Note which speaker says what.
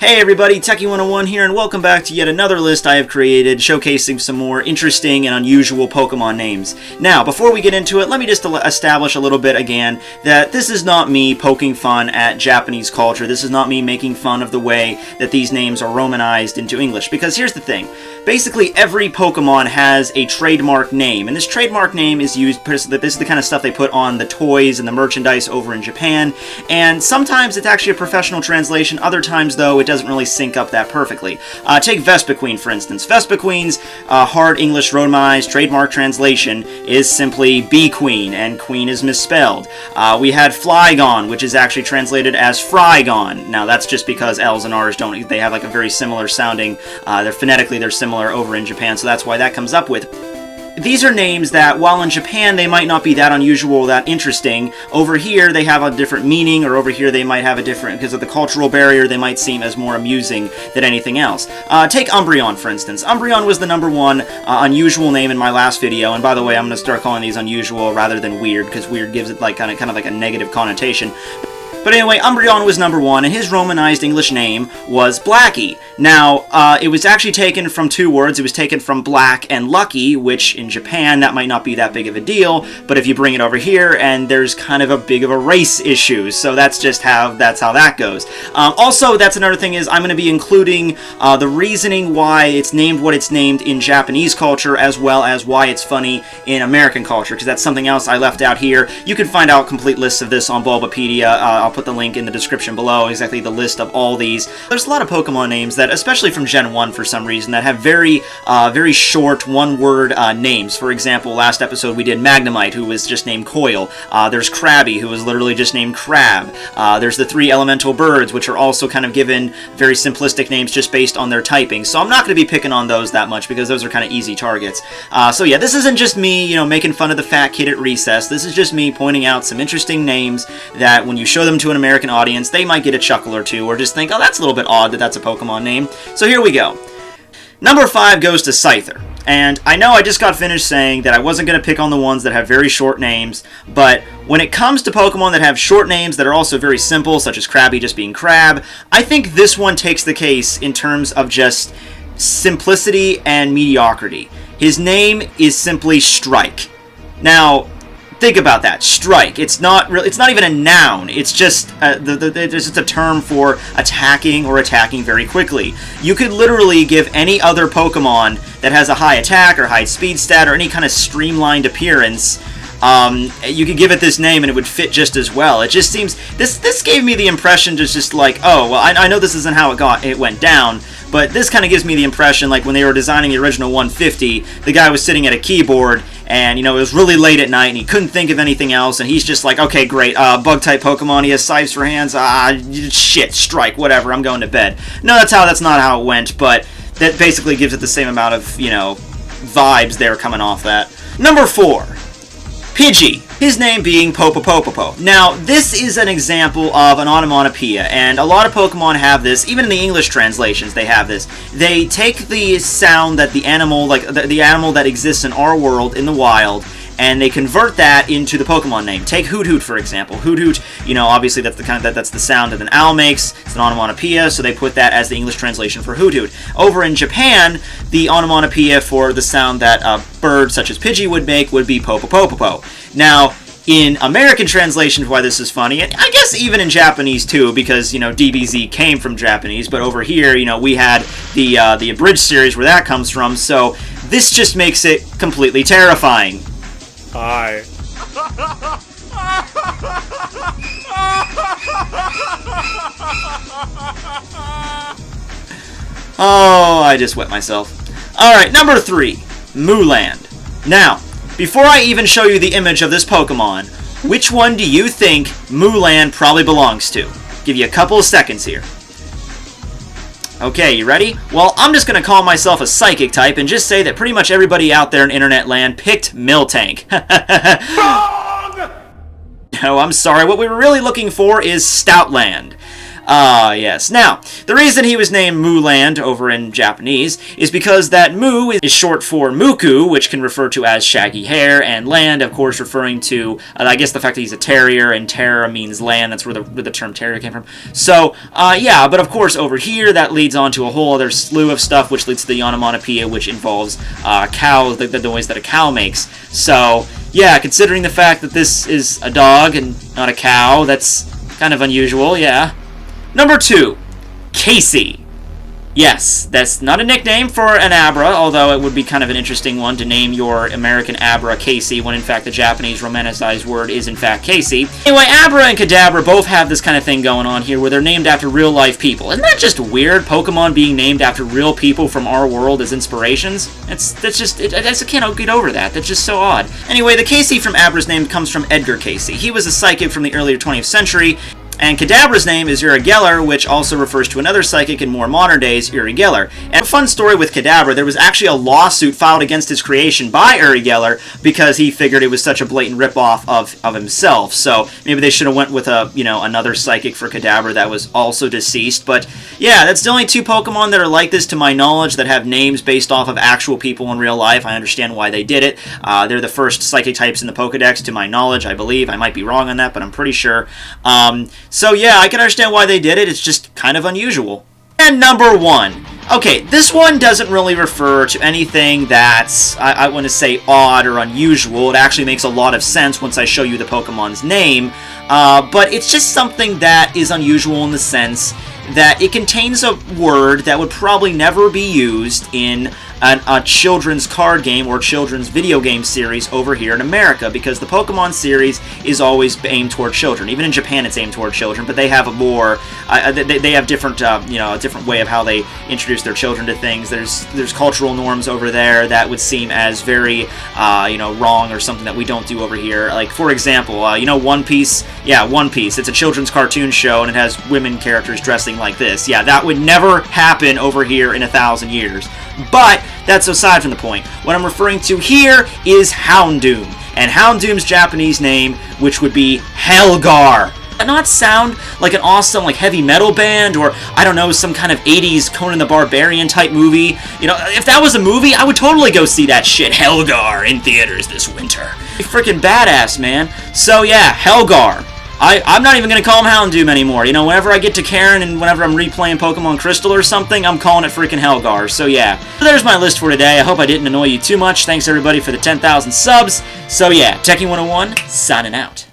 Speaker 1: Hey everybody, Tekking101 here, and welcome back to yet another list I have created showcasing some more interesting and unusual Pokemon names. Now, before we get into it, let me just establish a little bit again that this is not me poking fun at Japanese culture. This is not me making fun of the way that these names are romanized into English, because here's the thing. Basically, every Pokemon has a trademark name, and this trademark name is used, this is the kind of stuff they put on the toys and the merchandise over in Japan, and sometimes it's actually a professional translation, other times, though, it doesn't really sync up that perfectly. Take Vespiquen, for instance. Vespiquen's hard English romanized trademark translation is simply Bee Queen, and Queen is misspelled. We had Flygon, which is actually translated as Frygon. Now, that's just because L's and R's they have like a very similar sounding, they're similar over in Japan, so that's why that comes up with. These are names that, while in Japan they might not be that unusual, that interesting, over here they have a different meaning, or over here they might have a different, because of the cultural barrier, they might seem as more amusing than anything else. Take Umbreon, for instance. Umbreon was the #1 unusual name in my last video, and by the way, I'm going to start calling these unusual rather than weird, because weird gives it like kind of like a negative connotation. But anyway, Umbreon was #1, and his romanized English name was Blackie. Now, it was actually taken from two words. It was taken from black and lucky, which in Japan, that might not be that big of a deal, but if you bring it over here, and there's kind of a big of a race issue, so that's how that goes. Also, that's another thing is, I'm going to be including the reasoning why it's named what it's named in Japanese culture, as well as why it's funny in American culture, because that's something else I left out here. You can find out complete lists of this on Bulbapedia. I'll put the link in the description below, exactly the list of all these. There's a lot of Pokemon names that, especially from Gen 1 for some reason, that have very short one-word names. For example, last episode we did Magnemite, who was just named Coil. There's Krabby, who was literally just named Crab. There's the 3 elemental birds, which are also kind of given very simplistic names just based on their typing. So I'm not going to be picking on those that much, because those are kind of easy targets. So yeah, this isn't just me, making fun of the fat kid at recess. This is just me pointing out some interesting names that when you show them to an American audience, they might get a chuckle or two, or just think, oh, that's a little bit odd that that's a Pokemon name. So here we go. Number 5 goes to Cypher. And I know I just got finished saying that I wasn't going to pick on the ones that have very short names, but when it comes to Pokemon that have short names that are also very simple, such as Krabby just being Crab, I think this one takes the case in terms of just simplicity and mediocrity. His name is simply Strike. Now, think about that. Strike. It's not even a noun. It's just it's just a term for attacking or attacking very quickly. You could literally give any other Pokemon that has a high attack or high speed stat or any kind of streamlined appearance, you could give it this name and it would fit just as well. It just seems this gave me the impression just like, oh well, I know this isn't how it went down, but this kind of gives me the impression like when they were designing the original 150, the guy was sitting at a keyboard and, it was really late at night and he couldn't think of anything else, and he's just like, okay, great, bug-type Pokemon, he has scythes for hands, shit, Strike, whatever, I'm going to bed. No, that's not how it went, but that basically gives it the same amount of, vibes there coming off that. Number 4. Pidgey, his name being Popopopopo. Now, this is an example of an onomatopoeia, and a lot of Pokemon have this. Even in the English translations, they have this. They take the sound that the animal, like the animal that exists in our world in the wild, and they convert that into the Pokemon name. Take Hoot Hoot, for example. Hoot Hoot, obviously that's the sound that an owl makes. It's an onomatopoeia, so they put that as the English translation for Hoot Hoot. Over in Japan, the onomatopoeia for the sound that a bird such as Pidgey would make would be Popopopopo. Now, in American translations, why this is funny, and I guess even in Japanese too, because, DBZ came from Japanese, but over here, we had the abridged series where that comes from, so this just makes it completely terrifying.
Speaker 2: Hi.
Speaker 1: Oh, I just wet myself. Alright, number 3, Mooland. Now, before I even show you the image of this Pokemon, which one do you think Mooland probably belongs to? Give you a couple of seconds here. Okay, you ready? Well, I'm just going to call myself a psychic type and just say that pretty much everybody out there in internet land picked Miltank.
Speaker 2: Wrong!
Speaker 1: No, I'm sorry. What we were really looking for is Stoutland. Ah, yes. Now, the reason he was named Muland over in Japanese is because that Mu is short for Muku, which can refer to as shaggy hair, and land, of course, referring to, I guess, the fact that he's a terrier, and terra means land. That's where the term terrier came from. So, yeah, but of course, over here, that leads on to a whole other slew of stuff, which leads to the onomatopoeia, which involves cows, the noise that a cow makes. So, yeah, considering the fact that this is a dog and not a cow, that's kind of unusual, yeah. Number 2, Casey. Yes, that's not a nickname for an Abra, although it would be kind of an interesting one to name your American Abra Casey, when in fact the Japanese romanticized word is in fact Casey. Anyway, Abra and Kadabra both have this kind of thing going on here, where they're named after real-life people. Isn't that just weird, Pokemon being named after real people from our world as inspirations? I just can't get over that. That's just so odd. Anyway, the Casey from Abra's name comes from Edgar Casey. He was a psychic from the earlier 20th century, and Kadabra's name is Uri Geller, which also refers to another psychic in more modern days, Uri Geller. And a fun story with Kadabra, there was actually a lawsuit filed against his creation by Uri Geller because he figured it was such a blatant ripoff of himself. So maybe they should have went with another psychic for Kadabra that was also deceased. But yeah, that's the only 2 Pokemon that are like this to my knowledge that have names based off of actual people in real life. I understand why they did it. They're the first psychic types in the Pokedex to my knowledge, I believe. I might be wrong on that, but I'm pretty sure. So yeah, I can understand why they did it. It's just kind of unusual. And number 1. Okay, this one doesn't really refer to anything that's, I want to say, odd or unusual. It actually makes a lot of sense once I show you the Pokemon's name. But it's just something that is unusual in the sense that it contains a word that would probably never be used in a children's card game or children's video game series over here in America, because the Pokemon series is always aimed toward children. Even in Japan, it's aimed toward children, but they have a more they have different a different way of how they introduce their children to things. There's cultural norms over there that would seem as very wrong or something that we don't do over here. Like, for example, One Piece. Yeah, One Piece. It's a children's cartoon show and it has women characters dressing like this. Yeah, that would never happen over here in 1,000 years. But that's aside from the point. What I'm referring to here is Houndoom, and Houndoom's Japanese name, which would be Helgar. Does that not sound like an awesome heavy metal band, or I don't know, some kind of 80s Conan the Barbarian type movie? If that was a movie, I would totally go see that shit. Helgar in theaters this winter. Freaking badass, man. So yeah, Helgar. I'm not even going to call him Houndoom anymore. Whenever I get to Karen and whenever I'm replaying Pokemon Crystal or something, I'm calling it freaking Helgar. So yeah, there's my list for today. I hope I didn't annoy you too much. Thanks everybody for the 10,000 subs. So yeah, Tekking101, signing out.